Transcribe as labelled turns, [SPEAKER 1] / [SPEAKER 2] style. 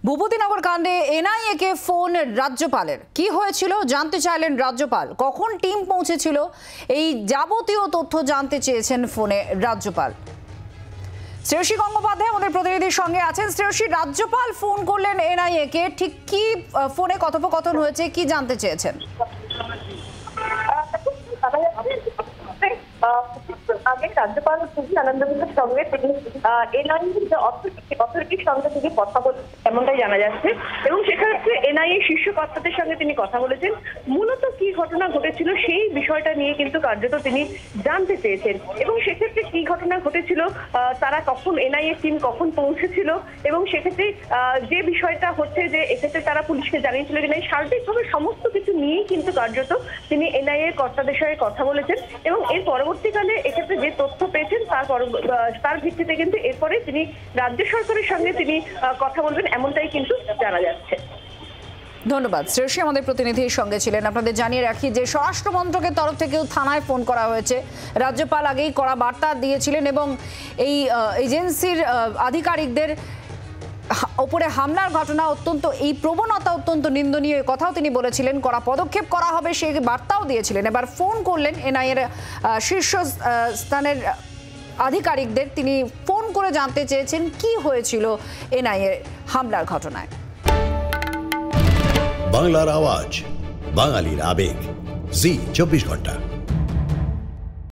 [SPEAKER 1] ভূপতিনগর কাণ্ডে এনআইএ কে ফোন রাজ্যপালের কি হয়েছিল জানতে চাইলেন রাজ্যপাল। কখন টিম পৌঁছেছিল এই যাবতীয় তথ্য জানতে চেয়েছেন ফোনে রাজ্যপাল। শ্রেয়সী গঙ্গোপাধ্যায় আমাদের প্রতিনিধির সঙ্গে আছেন। শ্রেয়সী, রাজ্যপাল ফোন করলেন এনআইএ কে, ঠিক কি ফোনে কথোপকথন হয়েছে, কি জানতে চেয়েছেন?
[SPEAKER 2] আগে রাজ্যপাল খুবই আনন্দের সঙ্গে তিনি এনআইএ অথরিটির সঙ্গে তিনি কথা বলছেন এমনটাই জানা যাচ্ছে, এবং সেক্ষেত্রে এনআইএ শীর্ষ কর্তাদের সঙ্গে তিনি কথা বলেছেন। মূলত কি ঘটনা ঘটেছিল সেই বিষয়টা নিয়ে কিন্তু কার্যত তিনি জানতে চেয়েছেন, এবং সেক্ষেত্রে কি ঘটনা ঘটেছিল, তারা কখন এনআইএ টিম কখন পৌঁছেছিল, এবং সেক্ষেত্রে যে বিষয়টা হচ্ছে যে এক্ষেত্রে তারা পুলিশকে জানিয়েছিল কিনা, সার্বিকভাবে সমস্ত কিছু নিয়েই কিন্তু কার্যত তিনি এনআইএ কর্তাদের সঙ্গে কথা বলেছেন। এবং এর পরবর্তীকালে এক্ষেত্রে যে তথ্য পেয়েছেন তার ভিত্তিতে কিন্তু এরপরে তিনি রাজ্য সরকারের সঙ্গে তিনি কথা বলবেন এমনটাই কিন্তু জানা যাচ্ছে।
[SPEAKER 1] ধন্যবাদ শ্রেয়সী, আমাদের প্রতিনিধির সঙ্গে ছিলেন। আপনাদের জানিয়ে রাখি যে স্বরাষ্ট্র মন্ত্রকের তরফ থেকেও থানায় ফোন করা হয়েছে। রাজ্যপাল আগেই কড়া বার্তা দিয়েছিলেন এবং এই এজেন্সির আধিকারিকদের ওপরে হামলার ঘটনা এই প্রবণতা অত্যন্ত নিন্দনীয় কথাও তিনি বলেছিলেন। কড়া পদক্ষেপ করা হবে সেই বার্তাও দিয়েছিলেন। এবার ফোন করলেন এনআইএর শীর্ষ স্থানের আধিকারিকদের। তিনি ফোন করে জানতে চেয়েছেন কি হয়েছিল এনআইএর হামলার ঘটনায়।
[SPEAKER 3] বাংলার আওয়াজ, বাঙালির আবেগ, জি 24 ঘন্টা।